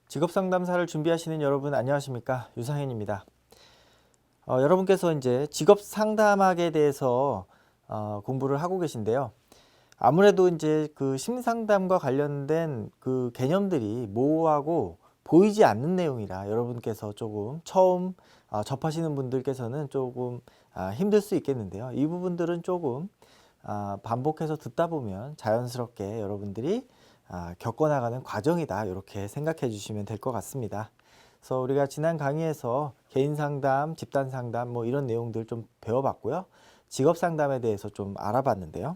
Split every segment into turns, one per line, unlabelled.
직업상담사를 준비하시는 여러분 안녕하십니까? 유상현입니다. 여러분께서 이제 직업상담학에 대해서 공부를 하고 계신데요. 아무래도 이제 그 심리상담과 관련된 그 개념들이 모호하고 보이지 않는 내용이라 여러분께서 조금 처음 접하시는 분들께서는 조금 힘들 수 있겠는데요. 이 부분들은 조금 반복해서 듣다 보면 자연스럽게 여러분들이 겪어나가는 과정이다, 이렇게 생각해 주시면 될 것 같습니다. 그래서 우리가 지난 강의에서 개인 상담, 집단 상담 뭐 이런 내용들 좀 배워봤고요. 직업 상담에 대해서 좀 알아봤는데요.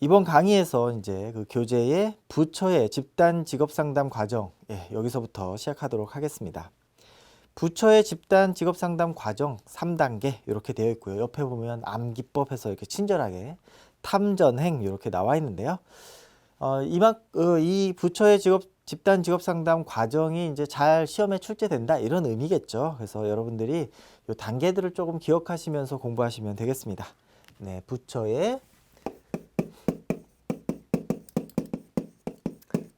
이번 강의에서 이제 그 교재의 부처의 집단 직업 상담 과정, 여기서부터 시작하도록 하겠습니다. 부처의 집단 직업 상담 과정 3단계 이렇게 되어 있고요. 옆에 보면 암기법해서 이렇게 친절하게 탐전행 이렇게 나와 있는데요. 이 부처의 집단 직업 상담 과정이 이제 잘 시험에 출제된다, 이런 의미겠죠. 그래서 여러분들이 이 단계들을 조금 기억하시면서 공부하시면 되겠습니다. 네, 부처의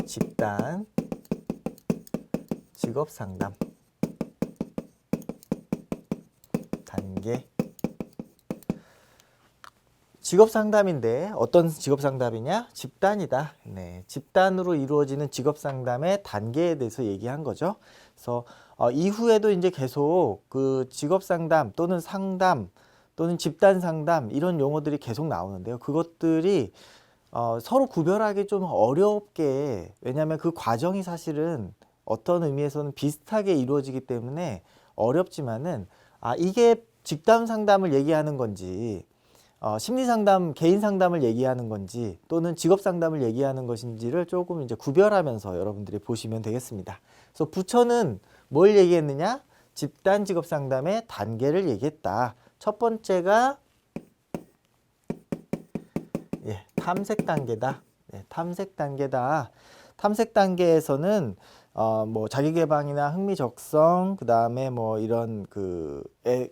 집단 직업 상담 단계. 직업 상담인데 어떤 직업 상담이냐? 집단이다. 네, 집단으로 이루어지는 직업 상담의 단계에 대해서 얘기한 거죠. 그래서 이후에도 이제 계속 그 직업 상담 또는 상담 또는 집단 상담 이런 용어들이 계속 나오는데요. 그것들이 서로 구별하기 좀 어렵게, 왜냐하면 그 과정이 사실은 어떤 의미에서는 비슷하게 이루어지기 때문에 어렵지만은 이게 집단 상담을 얘기하는 건지 심리 상담, 개인 상담을 얘기하는 건지 또는 직업 상담을 얘기하는 것인지를 조금 이제 구별하면서 여러분들이 보시면 되겠습니다. 그래서 부처는 뭘 얘기했느냐? 집단 직업 상담의 단계를 얘기했다. 첫 번째가 탐색 단계다. 탐색 단계다. 탐색 단계에서는 뭐 자기 개방이나 흥미 적성, 그 다음에 뭐 이런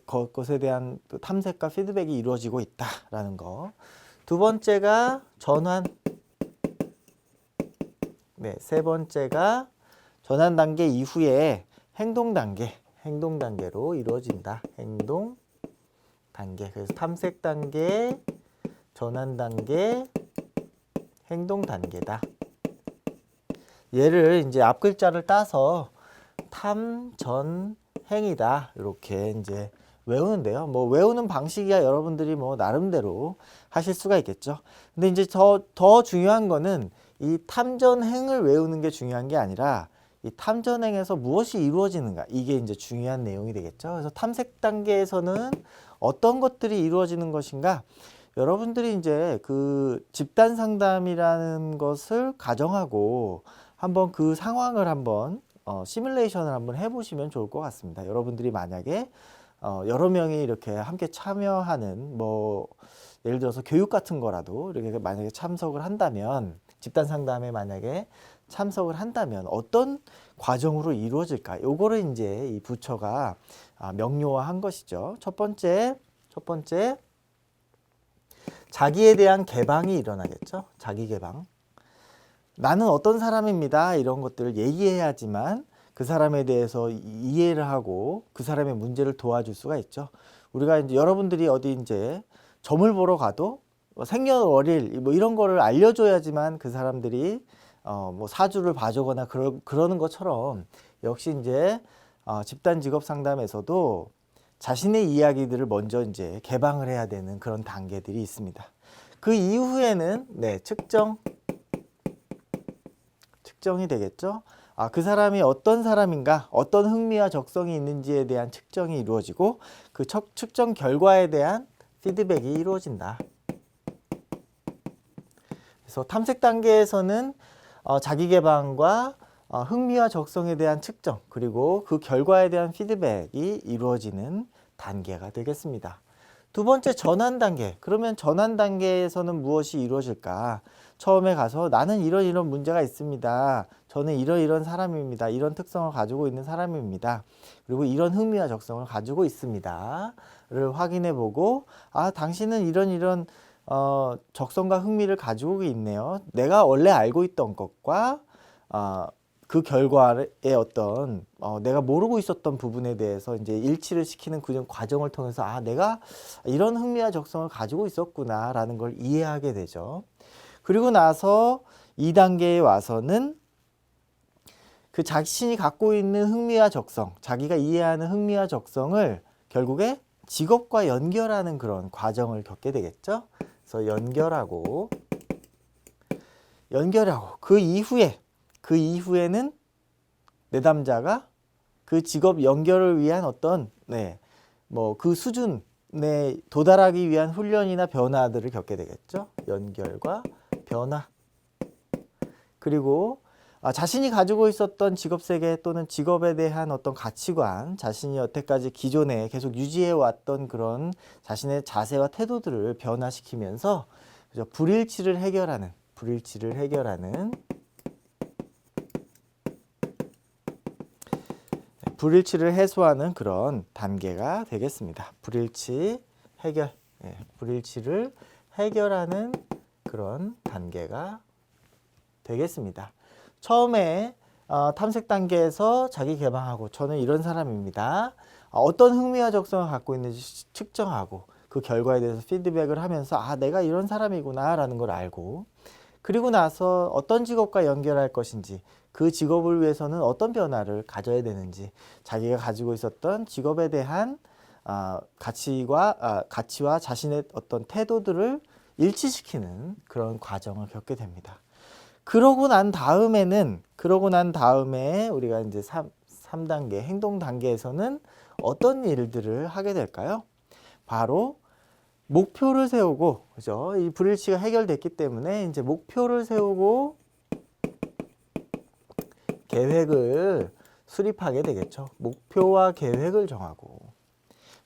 것에 대한 탐색과 피드백이 이루어지고 있다라는 거. 두 번째가 전환. 세 번째가 전환 단계 이후에 행동 단계로 이루어진다. 행동 단계. 그래서 탐색 단계, 전환 단계, 행동 단계다. 얘를 이제 앞 글자를 따서 탐, 전, 행이다, 이렇게 이제 외우는데요. 뭐 외우는 방식이야 여러분들이 뭐 나름대로 하실 수가 있겠죠. 근데 이제 더 중요한 거는 이 탐전행을 외우는 게 중요한 게 아니라 이 탐전행에서 무엇이 이루어지는가, 이게 이제 중요한 내용이 되겠죠. 그래서 탐색 단계에서는 어떤 것들이 이루어지는 것인가, 여러분들이 이제 그 집단 상담이라는 것을 가정하고 한번 그 상황을 한번 시뮬레이션을 한번 해보시면 좋을 것 같습니다. 여러분들이 만약에 여러 명이 이렇게 함께 참여하는 뭐 예를 들어서 교육 같은 거라도 이렇게 만약에 참석을 한다면, 집단 상담에 만약에 참석을 한다면 어떤 과정으로 이루어질까? 요거를 이제 이 부처가 명료화한 것이죠. 첫 번째 자기에 대한 개방이 일어나겠죠. 자기 개방. 나는 어떤 사람입니다, 이런 것들을 얘기해야지만 그 사람에 대해서 이해를 하고 그 사람의 문제를 도와줄 수가 있죠. 우리가 이제 여러분들이 어디 이제 점을 보러 가도 생년월일 뭐 이런 거를 알려줘야지만 그 사람들이 뭐 사주를 봐주거나 그러는 것처럼, 역시 이제 집단 직업 상담에서도 자신의 이야기들을 먼저 이제 개방을 해야 되는 그런 단계들이 있습니다. 그 이후에는 측정이 되겠죠. 그 사람이 어떤 사람인가, 어떤 흥미와 적성이 있는지에 대한 측정이 이루어지고 그 측정 결과에 대한 피드백이 이루어진다. 그래서 탐색 단계에서는 자기 개방과 흥미와 적성에 대한 측정, 그리고 그 결과에 대한 피드백이 이루어지는 단계가 되겠습니다. 두 번째, 전환 단계. 그러면 전환 단계에서는 무엇이 이루어질까? 처음에 가서 나는 이런 문제가 있습니다. 저는 이런 사람입니다. 이런 특성을 가지고 있는 사람입니다. 그리고 이런 흥미와 적성을 가지고 있습니다. 를 확인해 보고, 당신은 이런 적성과 흥미를 가지고 있네요. 내가 원래 알고 있던 것과 그 결과의 어떤 내가 모르고 있었던 부분에 대해서 이제 일치를 시키는 그 과정을 통해서 아, 내가 이런 흥미와 적성을 가지고 있었구나라는 걸 이해하게 되죠. 그리고 나서 2단계에 와서는 그 자신이 갖고 있는 흥미와 적성, 자기가 이해하는 흥미와 적성을 결국에 직업과 연결하는 그런 과정을 겪게 되겠죠. 그래서 연결하고 그 이후에는 내담자가 그 직업 연결을 위한 어떤 뭐 그 수준에 도달하기 위한 훈련이나 변화들을 겪게 되겠죠. 연결과 변화. 그리고 자신이 가지고 있었던 직업세계 또는 직업에 대한 어떤 가치관, 자신이 여태까지 기존에 계속 유지해 왔던 그런 자신의 자세와 태도들을 변화시키면서 불일치를 해결하는 불일치를 해소하는 그런 단계가 되겠습니다. 불일치 해결, 불일치를 해결하는 그런 단계가 되겠습니다. 처음에 탐색 단계에서 자기 개방하고 저는 이런 사람입니다. 어떤 흥미와 적성을 갖고 있는지 측정하고 그 결과에 대해서 피드백을 하면서 아, 내가 이런 사람이구나 라는 걸 알고, 그리고 나서 어떤 직업과 연결할 것인지, 그 직업을 위해서는 어떤 변화를 가져야 되는지, 자기가 가지고 있었던 직업에 대한 가치와 자신의 어떤 태도들을 일치시키는 그런 과정을 겪게 됩니다. 그러고 난 다음에 우리가 이제 3단계 행동 단계에서는 어떤 일들을 하게 될까요? 바로 목표를 세우고, 그죠? 이 불일치가 해결됐기 때문에 이제 목표를 세우고 계획을 수립하게 되겠죠. 목표와 계획을 정하고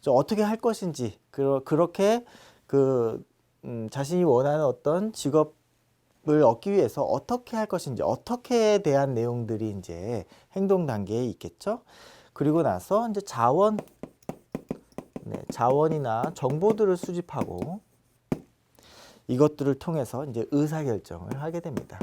어떻게 할 것인지, 그렇게 자신이 원하는 어떤 직업을 얻기 위해서 어떻게 할 것인지, 어떻게에 대한 내용들이 이제 행동 단계에 있겠죠. 그리고 나서 이제 자원이나 정보들을 수집하고 이것들을 통해서 이제 의사결정을 하게 됩니다.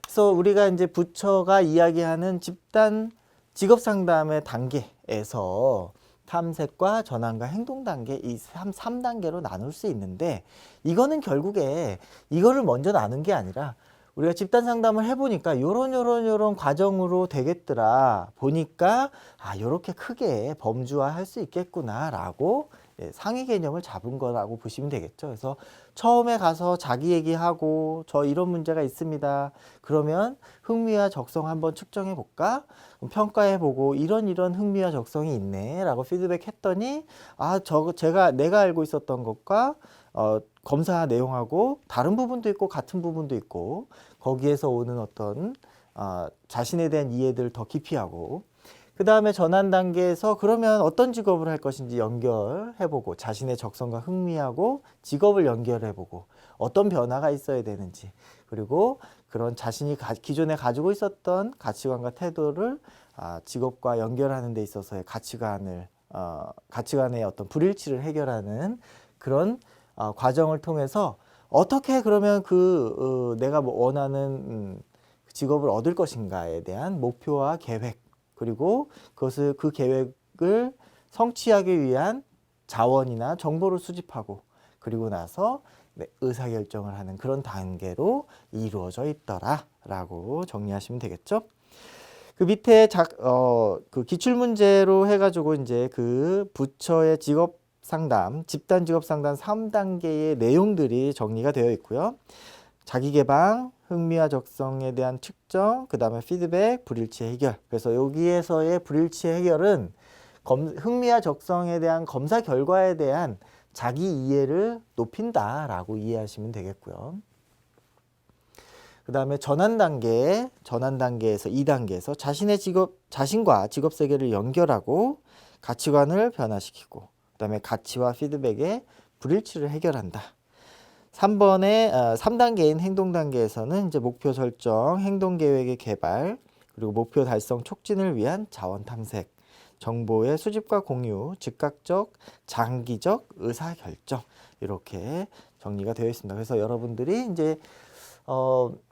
그래서 우리가 이제 부처가 이야기하는 집단 직업 상담의 단계에서 탐색과 전환과 행동 단계, 이 3단계로 나눌 수 있는데, 이거는 결국에 이거를 먼저 나눈 게 아니라 우리가 집단 상담을 해보니까 요런 과정으로 되겠더라 보니까 요렇게 크게 범주화할 수 있겠구나 라고 상위 개념을 잡은 거라고 보시면 되겠죠. 그래서 처음에 가서 자기 얘기하고 저 이런 문제가 있습니다. 그러면 흥미와 적성 한번 측정해 볼까? 평가해 보고 이런 흥미와 적성이 있네 라고 피드백 했더니 내가 알고 있었던 것과 검사 내용하고 다른 부분도 있고 같은 부분도 있고, 거기에서 오는 어떤 자신에 대한 이해들을 더 깊이 하고, 그 다음에 전환 단계에서 그러면 어떤 직업을 할 것인지 연결해보고, 자신의 적성과 흥미하고 직업을 연결해보고 어떤 변화가 있어야 되는지, 그리고 그런 자신이 기존에 가지고 있었던 가치관과 태도를 직업과 연결하는 데 있어서의 가치관의 어떤 불일치를 해결하는 그런 과정을 통해서 어떻게 그러면 내가 원하는 직업을 얻을 것인가에 대한 목표와 계획, 그리고 그 계획을 성취하기 위한 자원이나 정보를 수집하고, 그리고 나서 의사결정을 하는 그런 단계로 이루어져 있더라 라고 정리하시면 되겠죠. 그 밑에 그 기출문제로 해가지고 이제 그 부처의 집단 직업 상담 3단계의 내용들이 정리가 되어 있고요. 자기개방, 흥미와 적성에 대한 측정, 그 다음에 피드백, 불일치 해결. 그래서 여기에서의 불일치 해결은 흥미와 적성에 대한 검사 결과에 대한 자기 이해를 높인다라고 이해하시면 되겠고요. 그 다음에 전환 단계에서 2단계에서 자신과 직업 세계를 연결하고 가치관을 변화시키고, 그 다음에 가치와 피드백의 불일치를 해결한다. 3단계인 행동 단계에서는 이제 목표 설정, 행동 계획의 개발, 그리고 목표 달성 촉진을 위한 자원 탐색, 정보의 수집과 공유, 즉각적, 장기적 의사 결정, 이렇게 정리가 되어 있습니다. 그래서 여러분들이 이제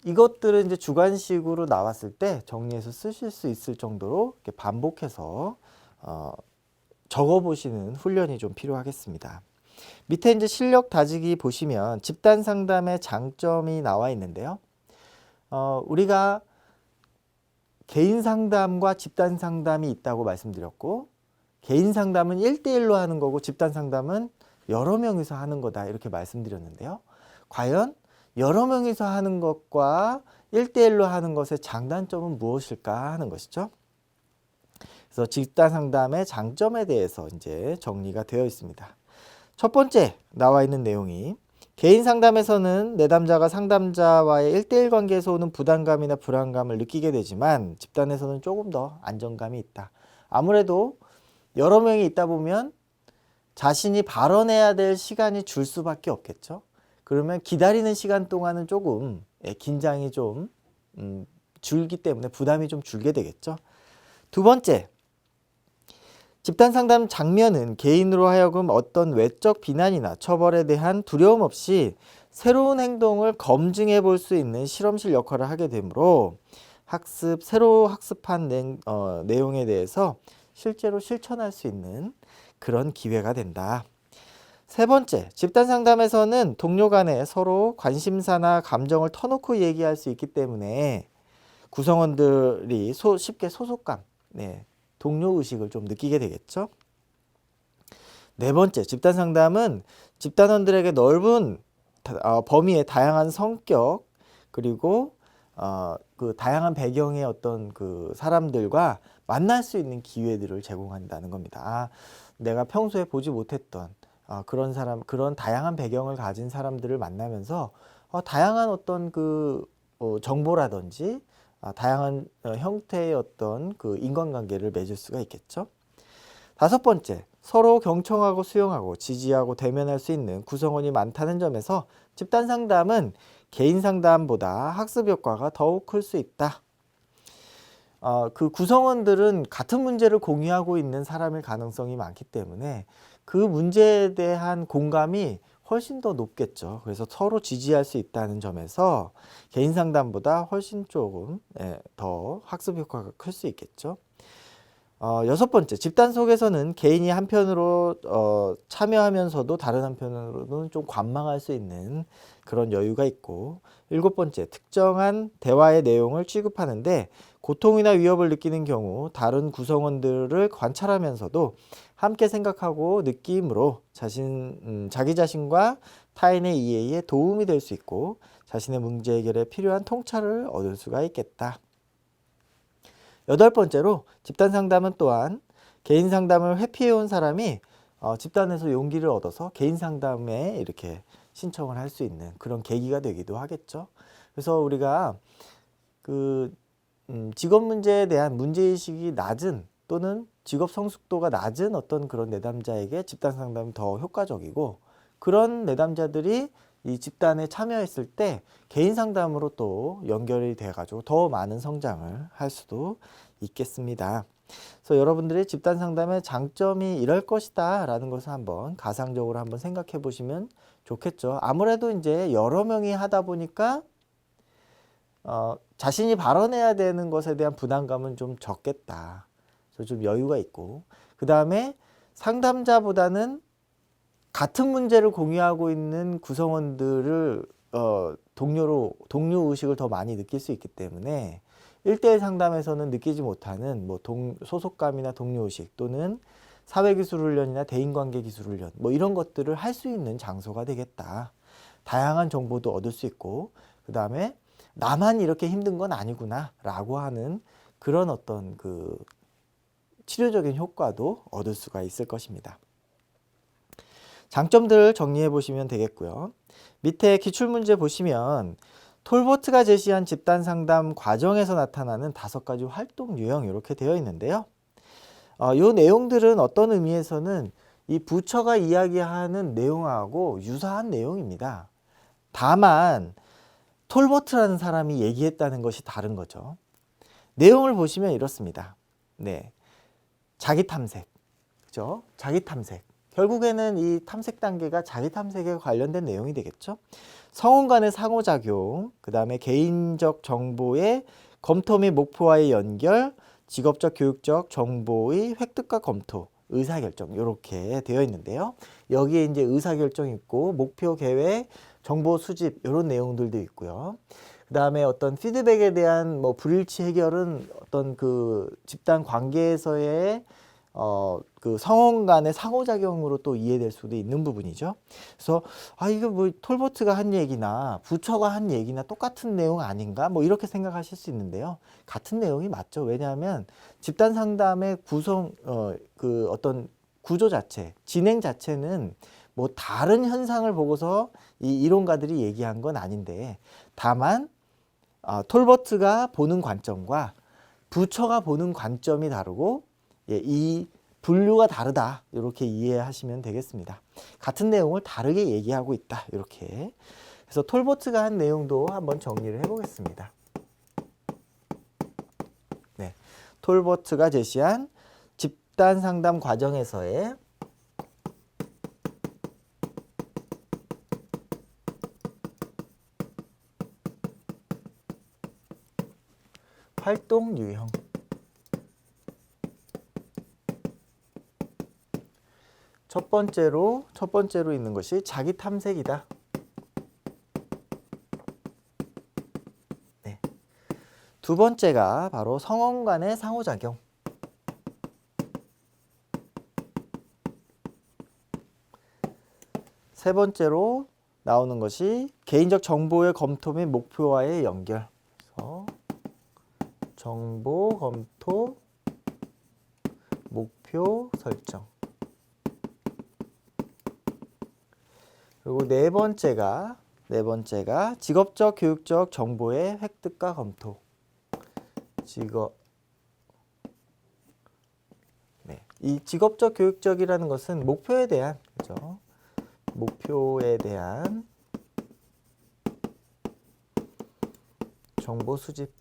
이것들은 이제 주관식으로 나왔을 때 정리해서 쓰실 수 있을 정도로 이렇게 반복해서 적어 보시는 훈련이 좀 필요하겠습니다. 밑에 이제 실력 다지기 보시면 집단 상담의 장점이 나와 있는데요. 우리가 개인 상담과 집단 상담이 있다고 말씀드렸고, 개인 상담은 1대1로 하는 거고 집단 상담은 여러 명이서 하는 거다 이렇게 말씀드렸는데요. 과연 여러 명이서 하는 것과 1대1로 하는 것의 장단점은 무엇일까 하는 것이죠. 그래서 집단 상담의 장점에 대해서 이제 정리가 되어 있습니다. 첫 번째 나와 있는 내용이 개인 상담에서는 내담자가 상담자와의 1대1 관계에서 오는 부담감이나 불안감을 느끼게 되지만 집단에서는 조금 더 안정감이 있다. 아무래도 여러 명이 있다 보면 자신이 발언해야 될 시간이 줄 수밖에 없겠죠. 그러면 기다리는 시간 동안은 조금 긴장이 좀 줄기 때문에 부담이 좀 줄게 되겠죠. 두 번째, 집단 상담 장면은 개인으로 하여금 어떤 외적 비난이나 처벌에 대한 두려움 없이 새로운 행동을 검증해 볼 수 있는 실험실 역할을 하게 되므로 새로 학습한 내용에 대해서 실제로 실천할 수 있는 그런 기회가 된다. 세 번째, 집단 상담에서는 동료 간에 서로 관심사나 감정을 터놓고 얘기할 수 있기 때문에 구성원들이 쉽게 소속감, 동료 의식을 좀 느끼게 되겠죠. 네 번째, 집단 상담은 집단원들에게 넓은 범위의 다양한 성격 그리고 그 다양한 배경의 어떤 그 사람들과 만날 수 있는 기회들을 제공한다는 겁니다. 내가 평소에 보지 못했던 그런 다양한 배경을 가진 사람들을 만나면서 다양한 어떤 그 정보라든지 다양한 형태의 어떤 그 인간관계를 맺을 수가 있겠죠. 다섯 번째, 서로 경청하고 수용하고 지지하고 대면할 수 있는 구성원이 많다는 점에서 집단 상담은 개인 상담보다 학습 효과가 더욱 클 수 있다. 그 구성원들은 같은 문제를 공유하고 있는 사람일 가능성이 많기 때문에 그 문제에 대한 공감이 훨씬 더 높겠죠. 그래서 서로 지지할 수 있다는 점에서 개인 상담보다 훨씬 조금 더 학습 효과가 클 수 있겠죠. 여섯 번째, 집단 속에서는 개인이 한편으로 참여하면서도 다른 한편으로는 좀 관망할 수 있는 그런 여유가 있고, 일곱 번째, 특정한 대화의 내용을 취급하는데 고통이나 위협을 느끼는 경우 다른 구성원들을 관찰하면서도 함께 생각하고 느낌으로 자기 자신과 타인의 이해에 도움이 될 수 있고 자신의 문제 해결에 필요한 통찰을 얻을 수가 있겠다. 여덟 번째로 집단 상담은 또한 개인 상담을 회피해온 사람이 집단에서 용기를 얻어서 개인 상담에 이렇게 신청을 할 수 있는 그런 계기가 되기도 하겠죠. 그래서 우리가 그 직업 문제에 대한 문제의식이 낮은 또는 직업 성숙도가 낮은 어떤 그런 내담자에게 집단 상담이 더 효과적이고, 그런 내담자들이 이 집단에 참여했을 때 개인 상담으로 또 연결이 돼 가지고 더 많은 성장을 할 수도 있겠습니다. 그래서 여러분들이 집단 상담의 장점이 이럴 것이다 라는 것을 한번 가상적으로 한번 생각해 보시면 좋겠죠. 아무래도 이제 여러 명이 하다 보니까 자신이 발언해야 되는 것에 대한 부담감은 좀 적겠다. 그래서 좀 여유가 있고, 그 다음에 상담자보다는 같은 문제를 공유하고 있는 구성원들을 동료 의식을 더 많이 느낄 수 있기 때문에 1대1 상담에서는 느끼지 못하는 소속감이나 동료 의식 또는 사회기술훈련이나 대인관계기술훈련 이런 것들을 할 수 있는 장소가 되겠다. 다양한 정보도 얻을 수 있고, 그 다음에 나만 이렇게 힘든 건 아니구나 라고 하는 그런 어떤 그 치료적인 효과도 얻을 수가 있을 것입니다. 장점들을 정리해 보시면 되겠고요. 밑에 기출문제 보시면 톨버트가 제시한 집단 상담 과정에서 나타나는 5가지 활동 유형 이렇게 되어 있는데요. 이 내용들은 어떤 의미에서는 이 부처가 이야기하는 내용하고 유사한 내용입니다. 다만 톨버트라는 사람이 얘기했다는 것이 다른 거죠. 내용을 보시면 이렇습니다. 자기 탐색, 그죠? 자기 탐색. 결국에는 이 탐색 단계가 자기 탐색에 관련된 내용이 되겠죠. 성원 간의 상호작용, 그 다음에 개인적 정보의 검토 및 목표와의 연결, 직업적 교육적 정보의 획득과 검토, 의사결정 이렇게 되어 있는데요. 여기에 이제 의사결정 있고 목표 계획, 정보 수집 이런 내용들도 있고요. 그 다음에 어떤 피드백에 대한 뭐 불일치 해결은 어떤 그 집단 관계에서의 그 성원 간의 상호작용으로 또 이해될 수도 있는 부분이죠. 그래서 이거 뭐 톨버트가 한 얘기나 부처가 한 얘기나 똑같은 내용 아닌가 뭐 이렇게 생각하실 수 있는데요. 같은 내용이 맞죠. 왜냐하면 집단 상담의 구성 그 어떤 구조 자체, 진행 자체는 뭐 다른 현상을 보고서 이 이론가들이 얘기한 건 아닌데, 다만 톨버트가 보는 관점과 부처가 보는 관점이 다르고 이 분류가 다르다 이렇게 이해하시면 되겠습니다. 같은 내용을 다르게 얘기하고 있다 이렇게. 그래서 톨버트가 한 내용도 한번 정리를 해보겠습니다. 네, 톨버트가 제시한 집단 상담 과정에서의 활동 유형. 첫 번째로 있는 것이 자기 탐색이다. 네. 두 번째가 바로 성원 간의 상호작용. 세 번째로 나오는 것이 개인적 정보의 검토 및 목표와의 연결. 그래서 정보 검토, 목표 설정. 그리고 네 번째가 직업적 교육적 정보의 획득과 검토. 이 직업적 교육적이라는 것은 목표에 대한, 그죠? 목표에 대한 정보 수집.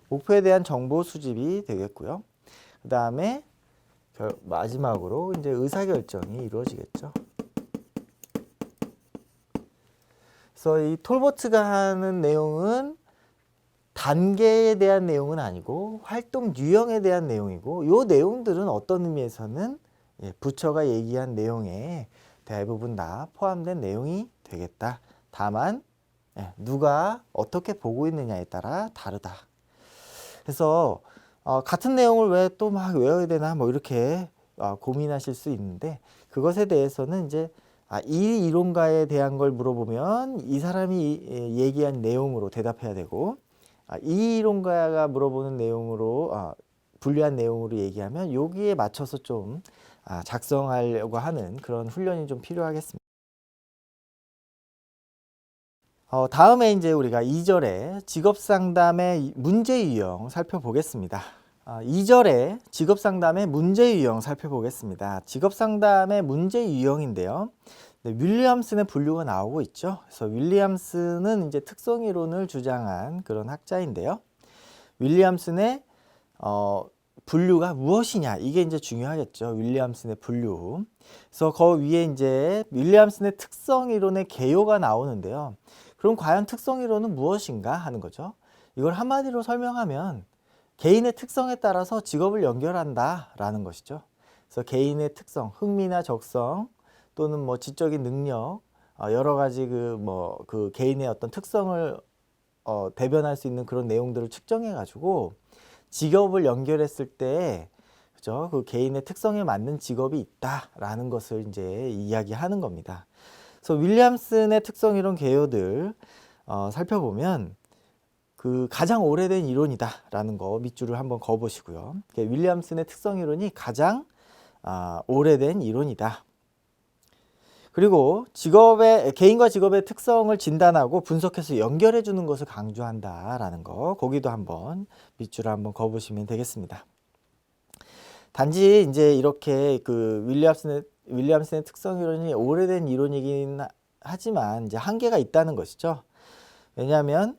목표에 대한 정보 수집이 되겠고요. 그 다음에 마지막으로 이제 의사결정이 이루어지겠죠. 그래서 이 톨버트가 하는 내용은 단계에 대한 내용은 아니고 활동 유형에 대한 내용이고, 이 내용들은 어떤 의미에서는 부처가 얘기한 내용에 대부분 다 포함된 내용이 되겠다. 다만 누가 어떻게 보고 있느냐에 따라 다르다. 그래서 같은 내용을 왜 또 막 외워야 되나 뭐 이렇게 고민하실 수 있는데, 그것에 대해서는 이제 이 이론가에 대한 걸 물어보면 이 사람이 얘기한 내용으로 대답해야 되고, 이 이론가가 물어보는 내용으로 분류한 내용으로 얘기하면 여기에 맞춰서 좀 작성하려고 하는 그런 훈련이 좀 필요하겠습니다. 다음에 이제 우리가 2절에 직업상담의 문제 유형 살펴보겠습니다. 2절에 직업상담의 문제 유형 살펴보겠습니다. 직업상담의 문제 유형인데요. 네, 윌리엄슨의 분류가 나오고 있죠. 그래서 윌리엄슨은 이제 특성이론을 주장한 그런 학자인데요. 윌리엄슨의 분류가 무엇이냐, 이게 이제 중요하겠죠. 윌리엄슨의 분류. 그래서 그 위에 이제 윌리엄슨의 특성이론의 개요가 나오는데요. 그럼 과연 특성이론은 무엇인가 하는 거죠. 이걸 한마디로 설명하면 개인의 특성에 따라서 직업을 연결한다 라는 것이죠. 그래서 개인의 특성, 흥미나 적성 또는 뭐 지적인 능력, 여러 가지 그 개인의 어떤 특성을 대변할 수 있는 그런 내용들을 측정해 가지고 직업을 연결했을 때, 그죠? 그 개인의 특성에 맞는 직업이 있다라는 것을 이제 이야기하는 겁니다. 그래서 윌리엄슨의 특성이론 개요들 살펴보면 그 가장 오래된 이론이다라는 거 밑줄을 한번 그어보시고요. 윌리엄슨의 특성이론이 가장 오래된 이론이다. 그리고 개인과 직업의 특성을 진단하고 분석해서 연결해 주는 것을 강조한다라는 거, 거기도 한번 밑줄을 한번 그어보시면 되겠습니다. 단지 이제 이렇게 그 윌리엄슨의 특성이론이 오래된 이론이긴 하지만 이제 한계가 있다는 것이죠. 왜냐하면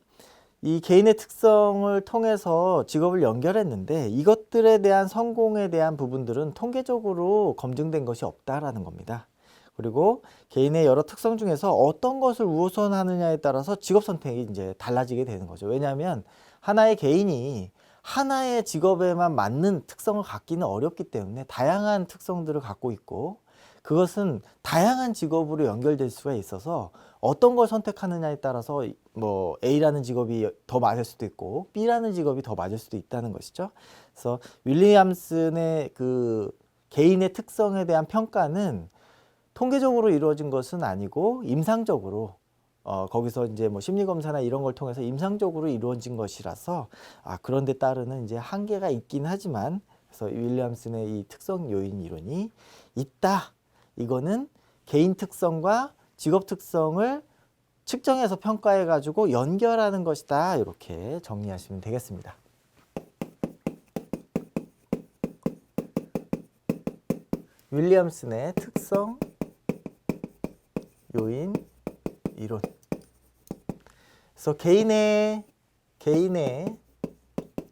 이 개인의 특성을 통해서 직업을 연결했는데 이것들에 대한 성공에 대한 부분들은 통계적으로 검증된 것이 없다라는 겁니다. 그리고 개인의 여러 특성 중에서 어떤 것을 우선하느냐에 따라서 직업 선택이 이제 달라지게 되는 거죠. 왜냐하면 하나의 개인이 하나의 직업에만 맞는 특성을 갖기는 어렵기 때문에 다양한 특성들을 갖고 있고 그것은 다양한 직업으로 연결될 수가 있어서 어떤 걸 선택하느냐에 따라서 뭐 A라는 직업이 더 맞을 수도 있고 B라는 직업이 더 맞을 수도 있다는 것이죠. 그래서 윌리엄슨의 그 개인의 특성에 대한 평가는 통계적으로 이루어진 것은 아니고 임상적으로 거기서 이제 뭐 심리검사나 이런 걸 통해서 임상적으로 이루어진 것이라서 그런 데 따르는 이제 한계가 있긴 하지만 그래서 윌리엄슨의 이 특성 요인 이론이 있다. 이거는 개인 특성과 직업 특성을 측정해서 평가해 가지고 연결하는 것이다. 이렇게 정리하시면 되겠습니다. 윌리엄슨의 특성 요인 이론. 그래서 개인의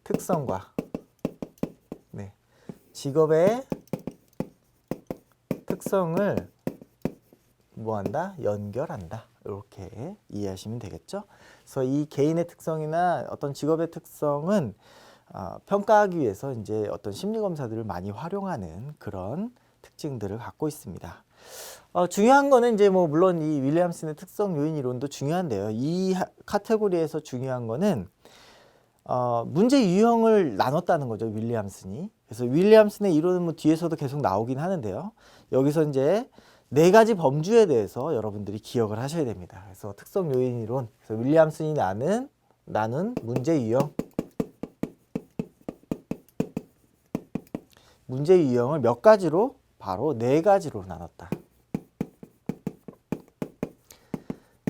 특성과 직업의 특성을 뭐한다? 연결한다. 이렇게 이해하시면 되겠죠. 그래서 이 개인의 특성이나 어떤 직업의 특성은 평가하기 위해서 이제 어떤 심리 검사들을 많이 활용하는 그런 특징들을 갖고 있습니다. 중요한 거는 이제 뭐 물론 이 윌리엄슨의 특성 요인 이론도 중요한데요. 이 카테고리에서 중요한 거는 문제 유형을 나눴다는 거죠. 윌리엄슨이. 그래서 윌리엄슨의 이론은 뭐 뒤에서도 계속 나오긴 하는데요. 여기서 이제 4가지 범주에 대해서 여러분들이 기억을 하셔야 됩니다. 그래서 특성 요인 이론. 그래서 윌리엄슨이 나눈 문제 유형. 문제 유형을 몇 가지로? 바로 4가지로 나눴다.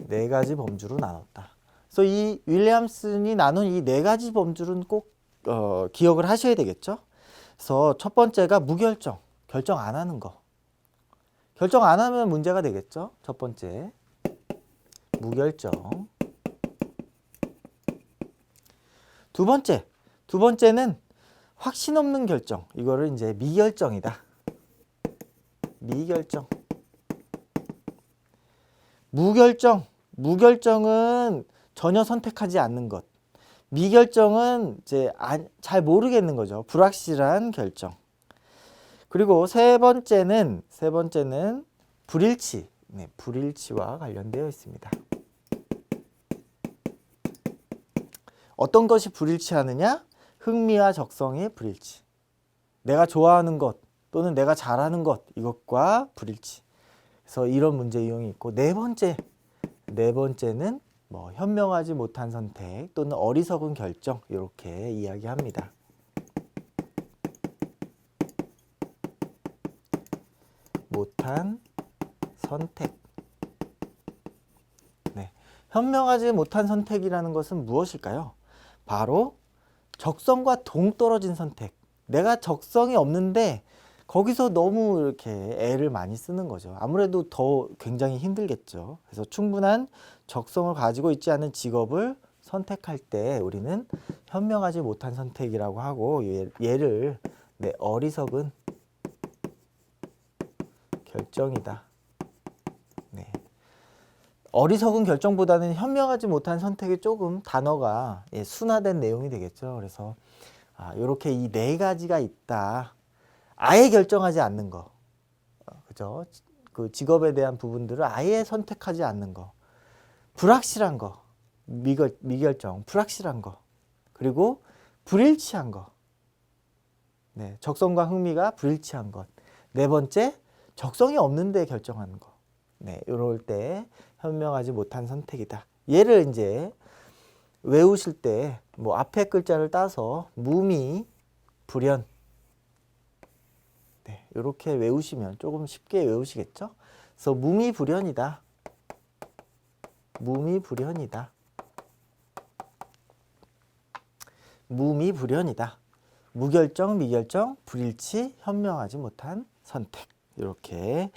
4가지 범주로 나눴다. 그래서 이 윌리엄슨이 나눈 이 4가지 범주는 꼭 기억을 하셔야 되겠죠. 그래서 첫 번째가 무결정, 결정 안 하는 거. 결정 안 하면 문제가 되겠죠. 첫 번째, 무결정. 두 번째는 확신 없는 결정. 이거를 이제 미결정이다. 미결정. 무결정은 전혀 선택하지 않는 것. 미결정은 이제 잘 모르겠는 거죠. 불확실한 결정. 그리고 세 번째는 불일치. 불일치와 관련되어 있습니다. 어떤 것이 불일치하느냐? 흥미와 적성의 불일치. 내가 좋아하는 것 또는 내가 잘하는 것 이것과 불일치. 그래서 이런 문제 유형이 있고 네 번째는 뭐 현명하지 못한 선택 또는 어리석은 결정 이렇게 이야기합니다. 못한 선택. 현명하지 못한 선택이라는 것은 무엇일까요? 바로 적성과 동떨어진 선택. 내가 적성이 없는데 거기서 너무 이렇게 애를 많이 쓰는 거죠. 아무래도 더 굉장히 힘들겠죠. 그래서 충분한 적성을 가지고 있지 않은 직업을 선택할 때 우리는 현명하지 못한 선택이라고 하고 얘를 어리석은 결정이다. 어리석은 결정보다는 현명하지 못한 선택이 조금 단어가 순화된 내용이 되겠죠. 그래서 이렇게 이 4가지가 있다. 아예 결정하지 않는 거, 그죠? 그 직업에 대한 부분들을 아예 선택하지 않는 거, 불확실한 거, 미결정, 불확실한 거, 그리고 불일치한 거, 적성과 흥미가 불일치한 것. 네 번째, 적성이 없는데 결정하는 거. 이럴 때 현명하지 못한 선택이다. 얘를 이제 외우실 때 뭐 앞에 글자를 따서 무미, 불연 이렇게 외우시면 조금 쉽게 외우시겠죠? 그래서 무미불연이다. 무미불연이다. 무미불연이다. 무결정, 미결정, 불일치, 현명하지 못한 선택. 이렇게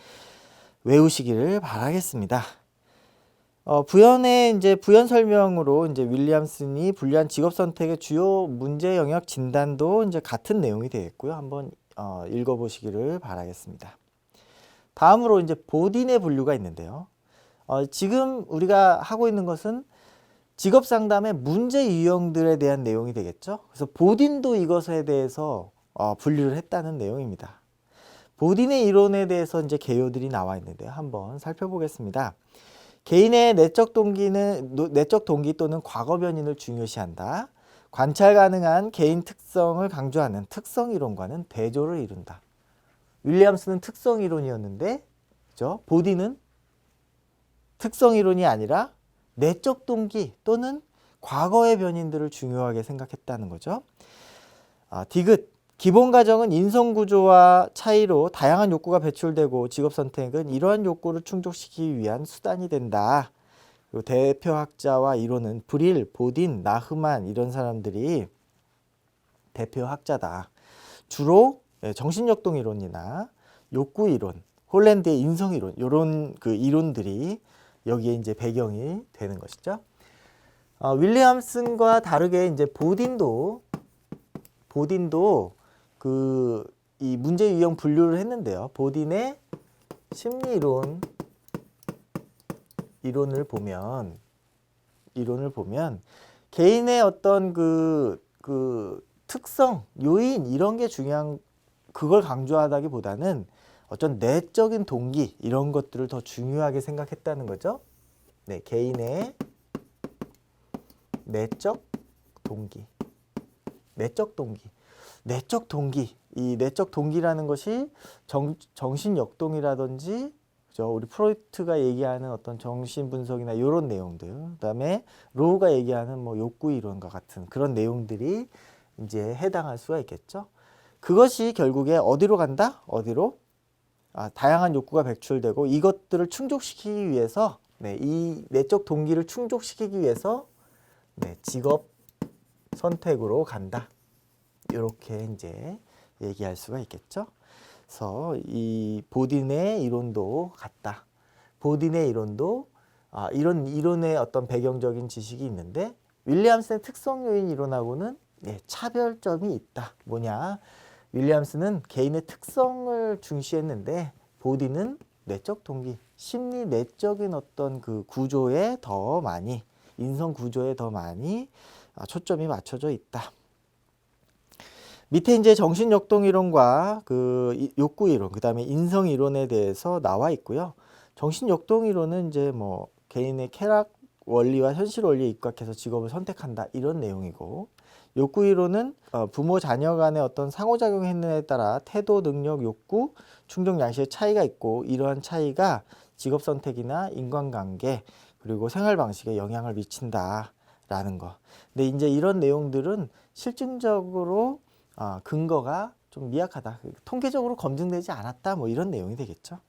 외우시기를 바라겠습니다. 부연의 이제 부연 설명으로 이제 윌리엄슨이 불리한 직업 선택의 주요 문제 영역 진단도 이제 같은 내용이 되겠고요. 한번 읽어보시기를 바라겠습니다. 다음으로 이제 보딘의 분류가 있는데요. 지금 우리가 하고 있는 것은 직업 상담의 문제 유형들에 대한 내용이 되겠죠. 그래서 보딘도 이것에 대해서 분류를 했다는 내용입니다. 보딘의 이론에 대해서 이제 개요들이 나와 있는데요. 한번 살펴보겠습니다. 개인의 내적 동기 또는 과거 변인을 중요시한다. 관찰 가능한 개인 특성을 강조하는 특성 이론과는 대조를 이룬다. 윌리엄스는 특성 이론이었는데, 그죠? 보딘은 특성 이론이 아니라 내적 동기 또는 과거의 변인들을 중요하게 생각했다는 거죠. 디귿. 기본 가정은 인성 구조와 차이로 다양한 욕구가 배출되고 직업 선택은 이러한 욕구를 충족시키기 위한 수단이 된다. 그리고 대표학자와 이론은 브릴, 보딘, 나흐만 이런 사람들이 대표학자다. 주로 정신역동 이론이나 욕구 이론, 홀랜드의 인성 이론 이런 그 이론들이 여기에 이제 배경이 되는 것이죠. 윌리엄슨과 다르게 이제 보딘도 이 문제 유형 분류를 했는데요. 보딘의 심리 이론을 보면 개인의 어떤 그 특성, 요인 이런 게 중요한 그걸 강조하다기보다는 어떤 내적인 동기 이런 것들을 더 중요하게 생각했다는 거죠. 네, 개인의 내적 동기. 이 내적 동기라는 것이 정신역동이라든지, 그죠? 우리 프로이트가 얘기하는 어떤 정신 분석이나 이런 내용들, 그다음에 로우가 얘기하는 뭐 욕구 이론과 같은 그런 내용들이 이제 해당할 수가 있겠죠. 그것이 결국에 어디로 간다? 다양한 욕구가 배출되고 이것들을 충족시키기 위해서, 이 내적 동기를 충족시키기 위해서 직업 선택으로 간다. 이렇게 이제 얘기할 수가 있겠죠. 그래서 이 보딘의 이론도 같다. 보딘의 이론도 이런 이론의 어떤 배경적인 지식이 있는데 윌리엄슨의 특성 요인 이론하고는 차별점이 있다. 뭐냐? 윌리엄슨은 개인의 특성을 중시했는데 보딘은 내적 동기, 심리 내적인 어떤 그 구조에 더 많이, 인성 구조에 더 많이 초점이 맞춰져 있다. 밑에 이제 정신역동 이론과 그 욕구 이론, 그 다음에 인성 이론에 대해서 나와 있고요. 정신역동 이론은 이제 뭐 개인의 쾌락 원리와 현실 원리에 입각해서 직업을 선택한다 이런 내용이고, 욕구 이론은 부모 자녀 간의 어떤 상호작용 행동에 따라 태도, 능력, 욕구, 충동 양식의 차이가 있고 이러한 차이가 직업 선택이나 인간관계 그리고 생활 방식에 영향을 미친다라는 거. 근데 이제 이런 내용들은 실증적으로 근거가 좀 미약하다, 통계적으로 검증되지 않았다, 뭐 이런 내용이 되겠죠.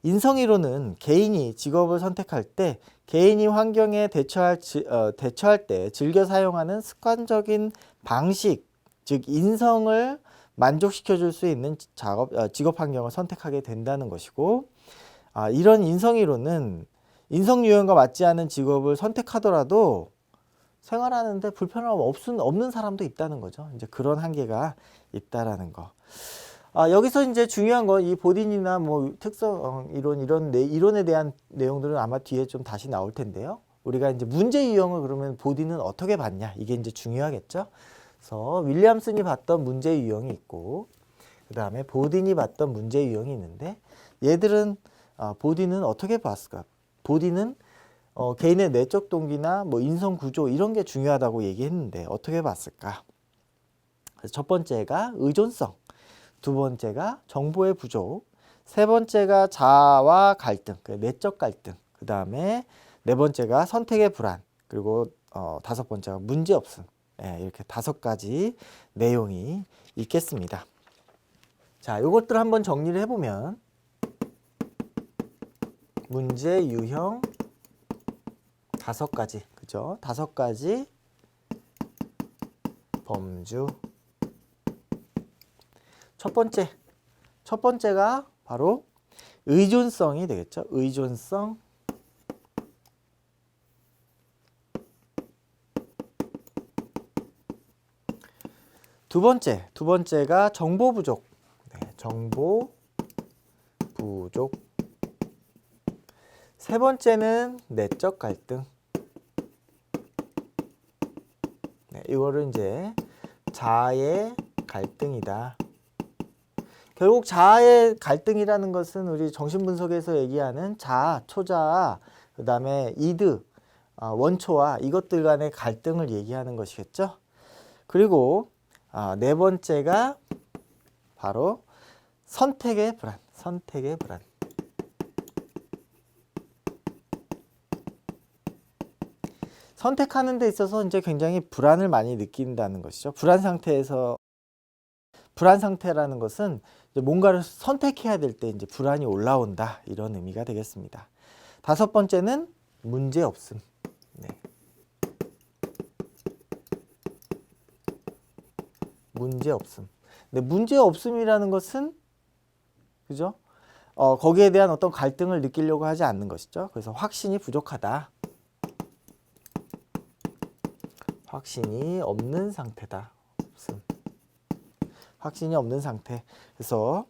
인성이론은 개인이 직업을 선택할 때 개인이 환경에 대처할 때 즐겨 사용하는 습관적인 방식, 즉 인성을 만족시켜 줄 수 있는 직업 환경을 선택하게 된다는 것이고, 이런 인성이론은 인성 유형과 맞지 않은 직업을 선택하더라도 생활하는데 불편함 없는 사람도 있다는 거죠. 이제 그런 한계가 있다라는 거. 여기서 이제 중요한 건 이 보딘이나 뭐 특성 이론 이론에 대한 내용들은 아마 뒤에 좀 다시 나올 텐데요. 우리가 이제 문제 유형을 그러면 보딘은 어떻게 봤냐, 이게 이제 중요하겠죠. 그래서 윌리엄슨이 봤던 문제 유형이 있고, 그 다음에 보딘이 봤던 문제 유형이 있는데, 얘들은 보딘은 어떻게 봤을까? 보딘은 개인의 내적 동기나 뭐 인성 구조 이런 게 중요하다고 얘기했는데 어떻게 봤을까? 그래서 첫 번째가 의존성, 두 번째가 정보의 부족, 세 번째가 자아와 갈등, 내적 갈등, 그 다음에 네 번째가 선택의 불안, 그리고 다섯 번째가 문제 없음. 이렇게 5가지 내용이 있겠습니다. 자, 요것들 한번 정리를 해보면 문제 유형 5가지, 그죠? 5가지 범주. 첫 번째가 바로 의존성이 되겠죠. 의존성. 두 번째가 정보 부족. 네, 정보 부족. 세 번째는 내적 갈등. 네, 이거를 이제 자아의 갈등이다. 결국 자아의 갈등이라는 것은 우리 정신분석에서 얘기하는 자아, 초자아, 그 다음에 이드, 원초와 이것들 간의 갈등을 얘기하는 것이겠죠. 그리고 네 번째가 바로 선택의 불안. 선택하는 데 있어서 이제 굉장히 불안을 많이 느낀다는 것이죠. 불안 상태라는 것은 이제 뭔가를 선택해야 될 때 이제 불안이 올라온다, 이런 의미가 되겠습니다. 다섯 번째는 문제 없음. 네. 문제 없음. 근데 문제 없음이라는 것은 그죠? 거기에 대한 어떤 갈등을 느끼려고 하지 않는 것이죠. 그래서 확신이 부족하다. 확신이 없는 상태다. 없음. 확신이 없는 상태. 그래서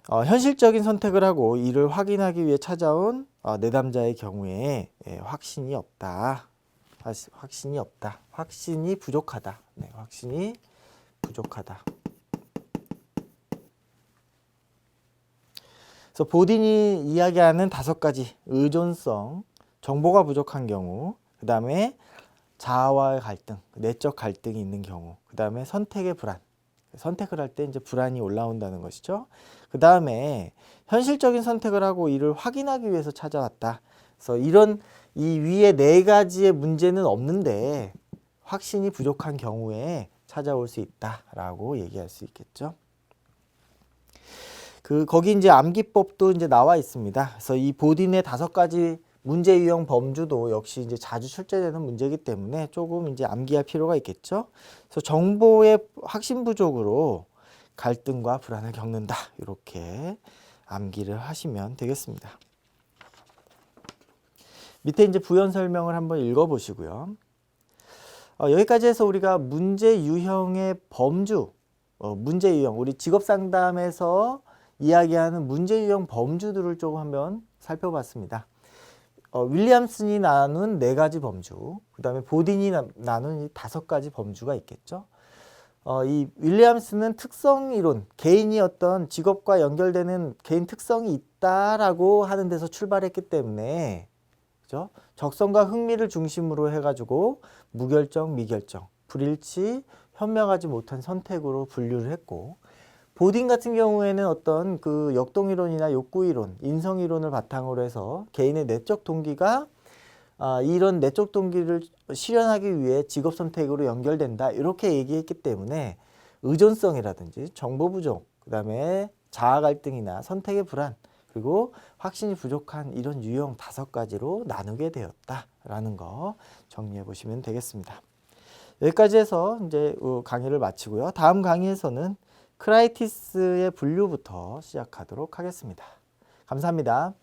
현실적인 선택을 하고 이를 확인하기 위해 찾아온 내담자의 경우에 확신이 없다. 확신이 없다. 확신이 부족하다. 네, 확신이 부족하다. 그래서 보딘이 이야기하는 5가지 의존성, 정보가 부족한 경우, 그 다음에 자아와의 갈등, 내적 갈등이 있는 경우, 그 다음에 선택의 불안. 선택을 할 때 이제 불안이 올라온다는 것이죠. 그 다음에 현실적인 선택을 하고 이를 확인하기 위해서 찾아왔다. 그래서 이 위에 4가지의 문제는 없는데 확신이 부족한 경우에 찾아올 수 있다라고 얘기할 수 있겠죠. 거기 이제 암기법도 이제 나와 있습니다. 그래서 이 보딘의 5가지 문제 유형 범주도 역시 이제 자주 출제되는 문제이기 때문에 조금 이제 암기할 필요가 있겠죠. 그래서 정보의 확신 부족으로 갈등과 불안을 겪는다. 이렇게 암기를 하시면 되겠습니다. 밑에 이제 부연 설명을 한번 읽어 보시고요. 여기까지 해서 우리가 문제 유형의 범주, 문제 유형, 우리 직업 상담에서 이야기하는 문제 유형 범주들을 조금 한번 살펴봤습니다. 윌리엄슨이 나눈 4가지 범주, 그 다음에 보딘이 나눈 이 5가지 범주가 있겠죠. 이 윌리엄슨은 특성이론, 개인이 어떤 직업과 연결되는 개인 특성이 있다라고 하는 데서 출발했기 때문에, 그죠? 적성과 흥미를 중심으로 해가지고 무결정, 미결정, 불일치, 현명하지 못한 선택으로 분류를 했고, 보딘 같은 경우에는 어떤 그 역동이론이나 욕구이론, 인성이론을 바탕으로 해서 개인의 내적 동기가 이런 내적 동기를 실현하기 위해 직업 선택으로 연결된다, 이렇게 얘기했기 때문에 의존성이라든지 정보 부족, 그 다음에 자아 갈등이나 선택의 불안, 그리고 확신이 부족한 이런 유형 5가지로 나누게 되었다라는 거 정리해 보시면 되겠습니다. 여기까지 해서 이제 강의를 마치고요. 다음 강의에서는 크라이티스의 분류부터 시작하도록 하겠습니다. 감사합니다.